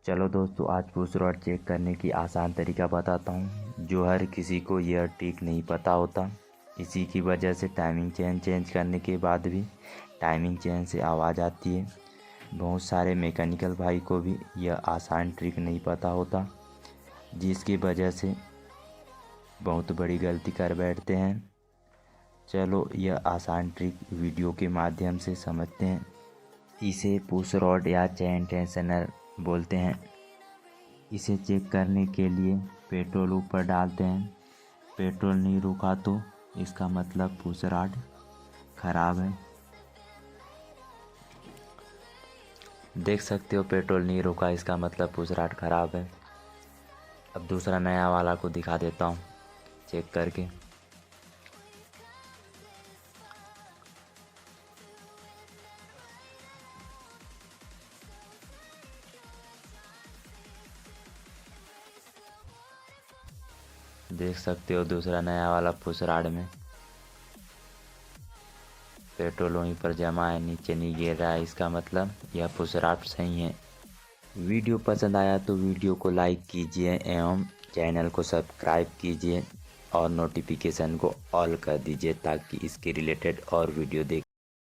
चलो दोस्तों, आज पुश रॉड चेक करने की आसान तरीका बताता हूँ जो हर किसी को यह ट्रिक नहीं पता होता। इसी की वजह से टाइमिंग चेन चेंज करने के बाद भी टाइमिंग चेन से आवाज़ आती है। बहुत सारे मैकेनिकल भाई को भी यह आसान ट्रिक नहीं पता होता, जिसकी वजह से बहुत बड़ी गलती कर बैठते हैं। चलो यह आसान ट्रिक वीडियो के माध्यम से समझते हैं। इसे पुश रॉड या चेन टेंशनर बोलते हैं। इसे चेक करने के लिए पेट्रोल ऊपर डालते हैं। पेट्रोल नहीं रुका तो इसका मतलब पुश रॉड खराब है। देख सकते हो पेट्रोल नहीं रुका, इसका मतलब पुश रॉड खराब है। अब दूसरा नया वाला को दिखा देता हूँ चेक करके। देख सकते हो दूसरा नया वाला पुश रॉड में पेट्रोल वहीं पर जमा है, नीचे नहीं गिर रहा है, इसका मतलब यह पुश रॉड सही है। वीडियो पसंद आया तो वीडियो को लाइक कीजिए एवं चैनल को सब्सक्राइब कीजिए और नोटिफिकेशन को ऑल कर दीजिए ताकि इसके रिलेटेड और वीडियो देख